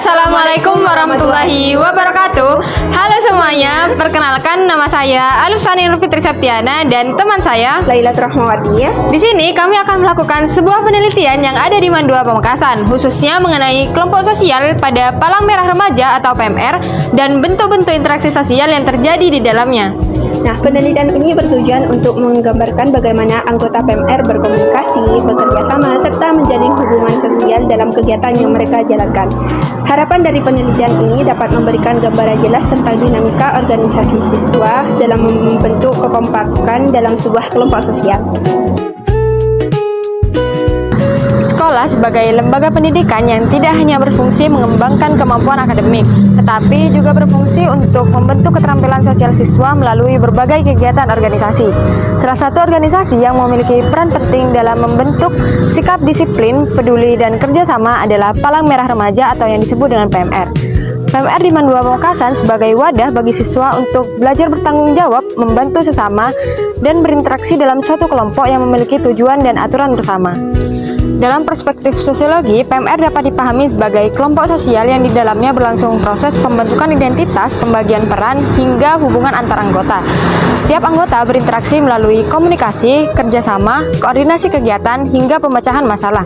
Assalamualaikum warahmatullahi wabarakatuh. Halo semuanya, perkenalkan nama saya Alusani Nurfitri Septiana dan teman saya Laila Rahmawati. Di sini kami akan melakukan sebuah penelitian yang ada di Mandua Pamekasan, khususnya mengenai kelompok sosial pada Palang Merah Remaja atau PMR dan bentuk-bentuk interaksi sosial yang terjadi di dalamnya. Nah, penelitian ini bertujuan untuk menggambarkan bagaimana anggota PMR berkomunikasi, bekerja sama, serta menjalin hubungan sosial dalam kegiatan yang mereka jalankan. Harapan dari penelitian ini dapat memberikan gambaran jelas tentang dinamika organisasi siswa dalam membentuk kekompakan dalam sebuah kelompok sosial. Sekolah sebagai lembaga pendidikan yang tidak hanya berfungsi mengembangkan kemampuan akademik, tetapi juga berfungsi untuk membentuk keterampilan sosial siswa melalui berbagai kegiatan organisasi. Salah satu organisasi yang memiliki peran penting dalam membentuk sikap disiplin, peduli, dan kerjasama adalah Palang Merah Remaja atau yang disebut dengan PMR. PMR di Mandua Pamekasan sebagai wadah bagi siswa untuk belajar bertanggung jawab, membantu sesama, dan berinteraksi dalam suatu kelompok yang memiliki tujuan dan aturan bersama. Dalam perspektif sosiologi, PMR dapat dipahami sebagai kelompok sosial yang di dalamnya berlangsung proses pembentukan identitas, pembagian peran, hingga hubungan antar anggota. Setiap anggota berinteraksi melalui komunikasi, kerjasama, koordinasi kegiatan, hingga pemecahan masalah.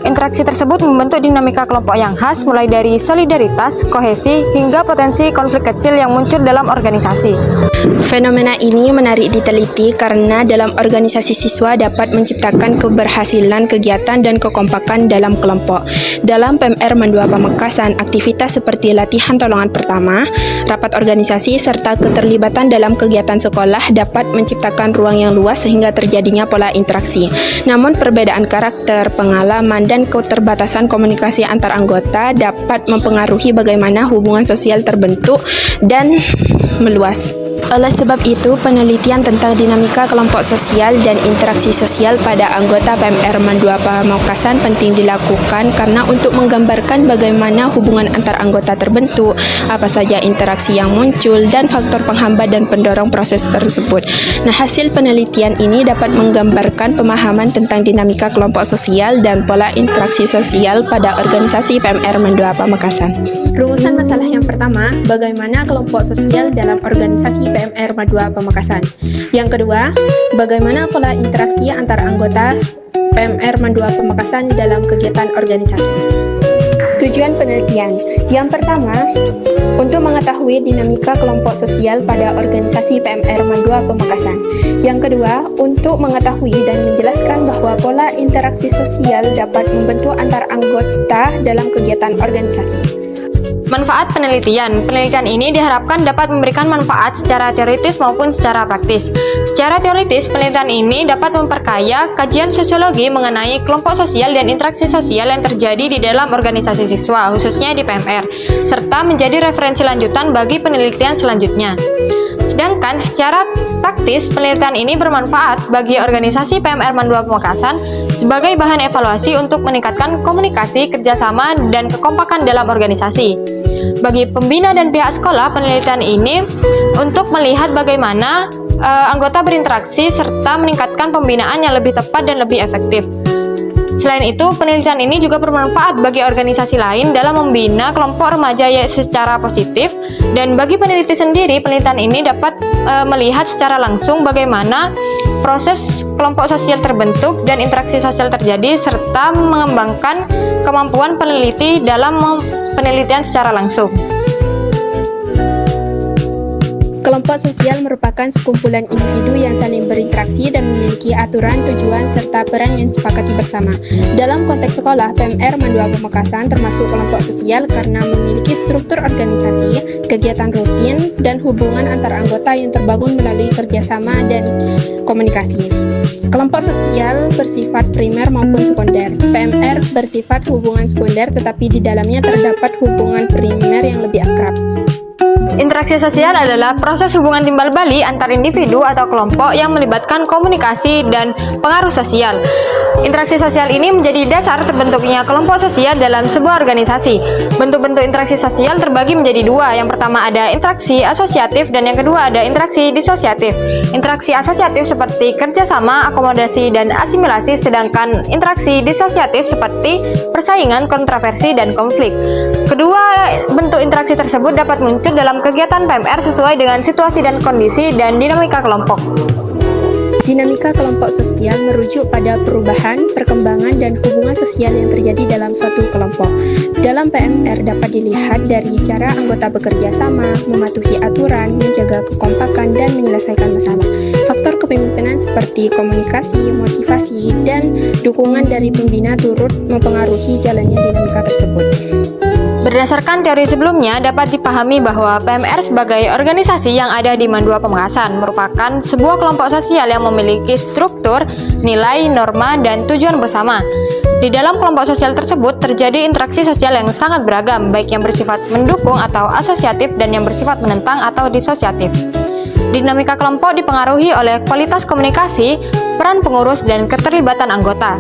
Interaksi tersebut membentuk dinamika kelompok yang khas, mulai dari solidaritas, kohesi, hingga potensi konflik kecil yang muncul dalam organisasi. Fenomena ini menarik diteliti karena dalam organisasi siswa dapat menciptakan keberhasilan kegiatan dan kekompakan dalam kelompok. Dalam PMR Mandua Pamekasan, aktivitas seperti latihan tolongan pertama, rapat organisasi, serta keterlibatan dalam kegiatan sekolah dapat menciptakan ruang yang luas sehingga terjadinya pola interaksi. Namun perbedaan karakter, pengalaman, dan keterbatasan komunikasi antar anggota dapat mempengaruhi bagaimana hubungan sosial terbentuk dan meluas. Oleh sebab itu, penelitian tentang dinamika kelompok sosial dan interaksi sosial pada anggota PMR Mandua Pamekasan penting dilakukan karena untuk menggambarkan bagaimana hubungan antar anggota terbentuk, apa saja interaksi yang muncul, dan faktor penghambat dan pendorong proses tersebut. Nah, hasil penelitian ini dapat menggambarkan pemahaman tentang dinamika kelompok sosial dan pola interaksi sosial pada organisasi PMR Mandua Pamekasan. Rumusan masalah yang pertama, bagaimana kelompok sosial dalam organisasi PMR Mandua Pamekasan. Yang kedua, bagaimana pola interaksi antar anggota PMR Mandua Pamekasan dalam kegiatan organisasi. Tujuan penelitian. Yang pertama, untuk mengetahui dinamika kelompok sosial pada organisasi PMR Mandua Pamekasan. Yang kedua, untuk mengetahui dan menjelaskan bahwa pola interaksi sosial dapat membentuk antar anggota dalam kegiatan organisasi. Manfaat penelitian. Penelitian ini diharapkan dapat memberikan manfaat secara teoritis maupun secara praktis. Secara teoritis, penelitian ini dapat memperkaya kajian sosiologi mengenai kelompok sosial dan interaksi sosial yang terjadi di dalam organisasi siswa, khususnya di PMR, serta menjadi referensi lanjutan bagi penelitian selanjutnya. Sedangkan secara praktis, penelitian ini bermanfaat bagi organisasi PMR Mandua Pamekasan sebagai bahan evaluasi untuk meningkatkan komunikasi, kerjasama, dan kekompakan dalam organisasi. Bagi pembina dan pihak sekolah, penelitian ini untuk melihat bagaimana anggota berinteraksi serta meningkatkan pembinaan yang lebih tepat dan lebih efektif. Selain itu, penelitian ini juga bermanfaat bagi organisasi lain dalam membina kelompok remaja secara positif, dan bagi peneliti sendiri, penelitian ini dapat melihat secara langsung bagaimana proses kelompok sosial terbentuk dan interaksi sosial terjadi, serta mengembangkan kemampuan peneliti dalam penelitian secara langsung. Kelompok sosial merupakan sekumpulan individu yang saling berinteraksi dan memiliki aturan, tujuan, serta peran yang disepakati bersama. Dalam konteks sekolah, PMR Mandua Pamekasan termasuk kelompok sosial karena memiliki struktur organisasi, kegiatan rutin, dan hubungan antar anggota yang terbangun melalui kerjasama dan komunikasi. Kelompok sosial bersifat primer maupun sekunder. PMR bersifat hubungan sekunder, tetapi di dalamnya terdapat hubungan primer yang lebih akrab. Interaksi sosial adalah proses hubungan timbal balik antar individu atau kelompok yang melibatkan komunikasi dan pengaruh sosial. Interaksi sosial ini menjadi dasar terbentuknya kelompok sosial dalam sebuah organisasi. Bentuk-bentuk interaksi sosial terbagi menjadi dua. Yang pertama ada interaksi asosiatif dan yang kedua ada interaksi disosiatif. Interaksi asosiatif seperti kerjasama, akomodasi, dan asimilasi, sedangkan interaksi disosiatif seperti persaingan, kontroversi, dan konflik. Kedua bentuk interaksi tersebut dapat muncul dalam kegiatan PMR sesuai dengan situasi dan kondisi dan dinamika kelompok. Dinamika kelompok sosial merujuk pada perubahan, perkembangan, dan hubungan sosial yang terjadi dalam suatu kelompok. Dalam PMR dapat dilihat dari cara anggota bekerja sama, mematuhi aturan, menjaga kekompakan, dan menyelesaikan masalah. Faktor kepemimpinan seperti komunikasi, motivasi, dan dukungan dari pembina turut mempengaruhi jalannya dinamika tersebut. Berdasarkan teori sebelumnya, dapat dipahami bahwa PMR sebagai organisasi yang ada di Mandua Pamekasan merupakan sebuah kelompok sosial yang memiliki struktur, nilai, norma, dan tujuan bersama. Di dalam kelompok sosial tersebut terjadi interaksi sosial yang sangat beragam, baik yang bersifat mendukung atau asosiatif dan yang bersifat menentang atau disosiatif. Dinamika kelompok dipengaruhi oleh kualitas komunikasi, peran pengurus, dan keterlibatan anggota.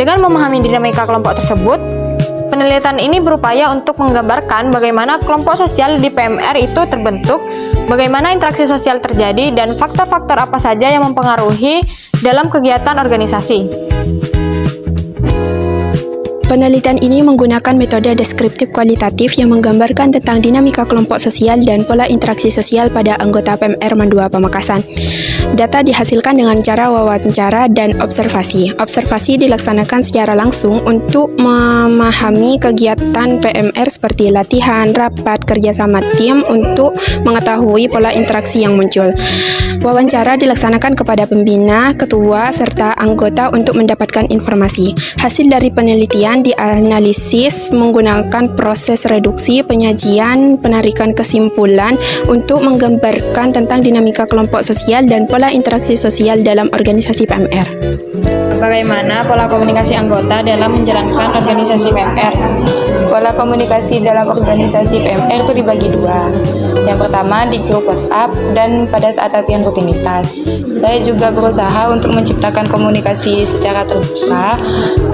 Dengan memahami dinamika kelompok tersebut, penelitian ini berupaya untuk menggambarkan bagaimana kelompok sosial di PMR itu terbentuk, bagaimana interaksi sosial terjadi, dan faktor-faktor apa saja yang mempengaruhi dalam kegiatan organisasi. Penelitian ini menggunakan metode deskriptif kualitatif yang menggambarkan tentang dinamika kelompok sosial dan pola interaksi sosial pada anggota PMR Mandua Pamekasan. Data dihasilkan dengan cara wawancara dan observasi. Observasi dilaksanakan secara langsung untuk memahami kegiatan PMR seperti latihan, rapat, kerjasama tim untuk mengetahui pola interaksi yang muncul. Wawancara dilaksanakan kepada pembina, ketua, serta anggota untuk mendapatkan informasi. Hasil dari penelitian dianalisis menggunakan proses reduksi, penyajian, penarikan kesimpulan untuk menggambarkan tentang dinamika kelompok sosial dan pola interaksi sosial dalam organisasi PMR. Bagaimana pola komunikasi anggota dalam menjalankan organisasi PMR? Pola komunikasi dalam organisasi PMR itu dibagi dua. Yang pertama di grup WhatsApp dan pada saat latihan rutinitas. Saya juga berusaha untuk menciptakan komunikasi secara terbuka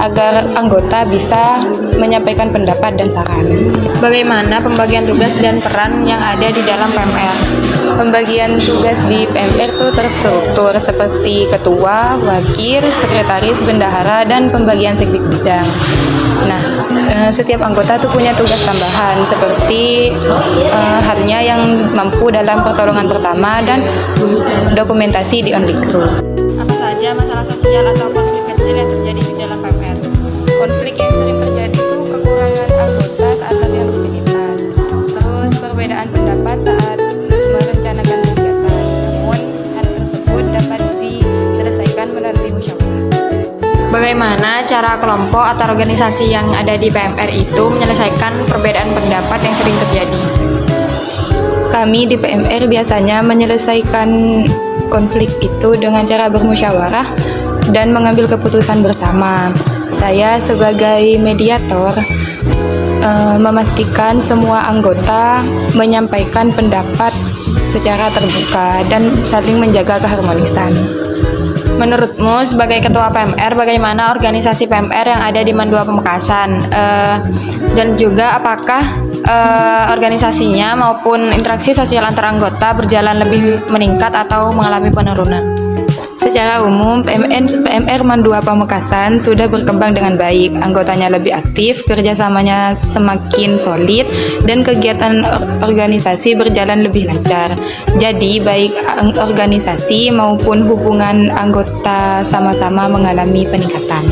agar anggota bisa menyampaikan pendapat dan saran. Bagaimana pembagian tugas dan peran yang ada di dalam PMR? Pembagian tugas di PMR itu terstruktur seperti ketua, wakil, sekretaris, bendahara, dan pembagian sekbid bidang. Nah, setiap anggota tuh punya tugas tambahan seperti halnya yang mampu dalam pertolongan pertama dan dokumentasi di only group. Apa saja masalah sosial atau konflik kecil yang terjadi di dalam PMR? Konflik yang sering terjadi itu kekurangan anggota saat latihan rutinitas, terus perbedaan pendapat saat merencanakan kegiatan. Namun hal tersebut dapat diselesaikan melalui musyawarah. Bagaimana cara kelompok atau organisasi yang ada di PMR itu menyelesaikan perbedaan pendapat yang sering terjadi? Kami di PMR biasanya menyelesaikan konflik itu dengan cara bermusyawarah dan mengambil keputusan bersama. Saya sebagai mediator memastikan semua anggota menyampaikan pendapat secara terbuka dan saling menjaga keharmonisan. Menurutmu sebagai ketua PMR, bagaimana organisasi PMR yang ada di Mandua Pamekasan? Dan juga apakah organisasinya maupun interaksi sosial antar anggota berjalan lebih meningkat atau mengalami penurunan? Secara umum, PMR Mandua Pamekasan sudah berkembang dengan baik, anggotanya lebih aktif, kerjasamanya semakin solid, dan kegiatan organisasi berjalan lebih lancar. Jadi, baik organisasi maupun hubungan anggota sama-sama mengalami peningkatan.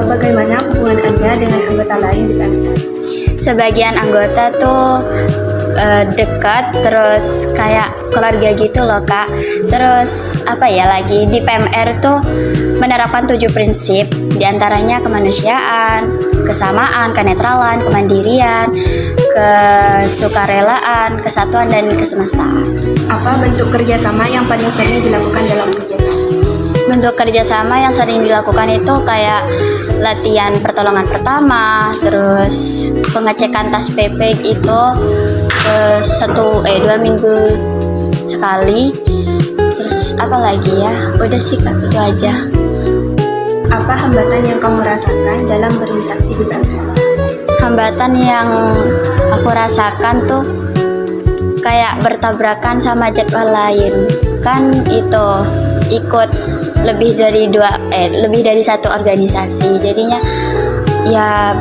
Bagaimana hubungan Anda dengan anggota lain di PMR? Sebagian anggota tuh dekat, terus kayak keluarga gitu loh Kak. Terus apa ya lagi, di PMR tuh menerapkan 7 prinsip, diantaranya kemanusiaan, kesamaan, kenetralan, kemandirian, kesukarelaan, kesatuan, dan kesemestaan. Apa bentuk kerjasama yang paling sering dilakukan dalam kegiatan? Bentuk kerjasama yang sering dilakukan itu kayak latihan pertolongan pertama, terus pengecekan tas PP itu, 2 minggu sekali. Terus apa lagi ya? Udah sih Kak, itu aja. Apa hambatan yang kamu rasakan dalam berinteraksi di PMR? Hambatan yang aku rasakan tuh kayak bertabrakan sama jadwal lain. Kan itu ikut lebih dari satu organisasi. Jadinya ya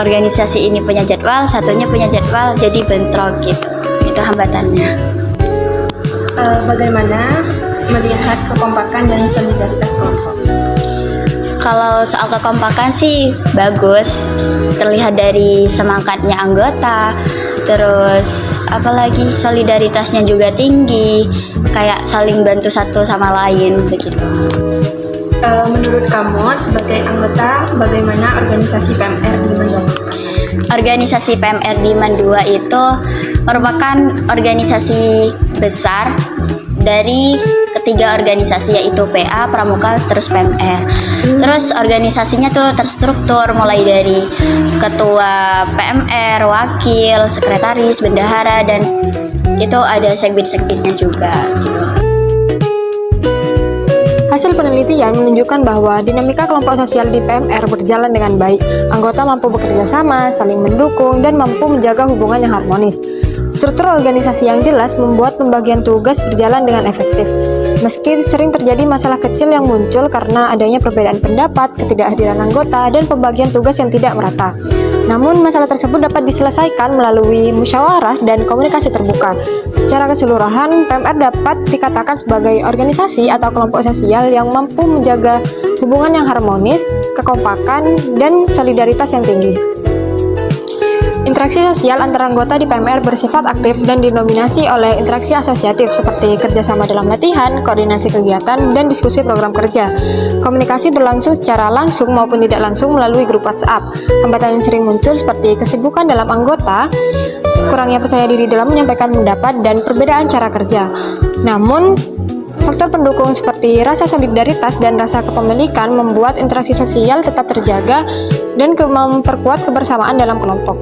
organisasi ini punya jadwal, satunya punya jadwal, jadi bentrok gitu. Itu hambatannya. Bagaimana melihat kekompakan dan solidaritas kelompok? Kalau soal kekompakan sih bagus, terlihat dari semangatnya anggota, terus apalagi solidaritasnya juga tinggi, kayak saling bantu satu sama lain begitu. Menurut kamu sebagai anggota, bagaimana organisasi PMR di Mandua? Organisasi PMR di Mandua itu merupakan organisasi besar dari ketiga organisasi, yaitu PA, Pramuka, terus PMR. Terus organisasinya tuh terstruktur mulai dari ketua PMR, wakil, sekretaris, bendahara, dan itu ada segbit-segbitnya juga gitu. Hasil penelitian menunjukkan bahwa dinamika kelompok sosial di PMR berjalan dengan baik. Anggota mampu bekerja sama, saling mendukung, dan mampu menjaga hubungan yang harmonis. Struktur organisasi yang jelas membuat pembagian tugas berjalan dengan efektif. Meski sering terjadi masalah kecil yang muncul karena adanya perbedaan pendapat, ketidakhadiran anggota, dan pembagian tugas yang tidak merata. Namun, masalah tersebut dapat diselesaikan melalui musyawarah dan komunikasi terbuka. Secara keseluruhan, PMR dapat dikatakan sebagai organisasi atau kelompok sosial yang mampu menjaga hubungan yang harmonis, kekompakan, dan solidaritas yang tinggi. Interaksi sosial antara anggota di PMR bersifat aktif dan didominasi oleh interaksi asosiatif seperti kerjasama dalam latihan, koordinasi kegiatan, dan diskusi program kerja. Komunikasi berlangsung secara langsung maupun tidak langsung melalui grup WhatsApp. Hambatan yang sering muncul seperti kesibukan dalam anggota, kurangnya percaya diri dalam menyampaikan pendapat, dan perbedaan cara kerja. Namun, faktor pendukung seperti rasa solidaritas dan rasa kepemilikan membuat interaksi sosial tetap terjaga dan memperkuat kebersamaan dalam kelompok.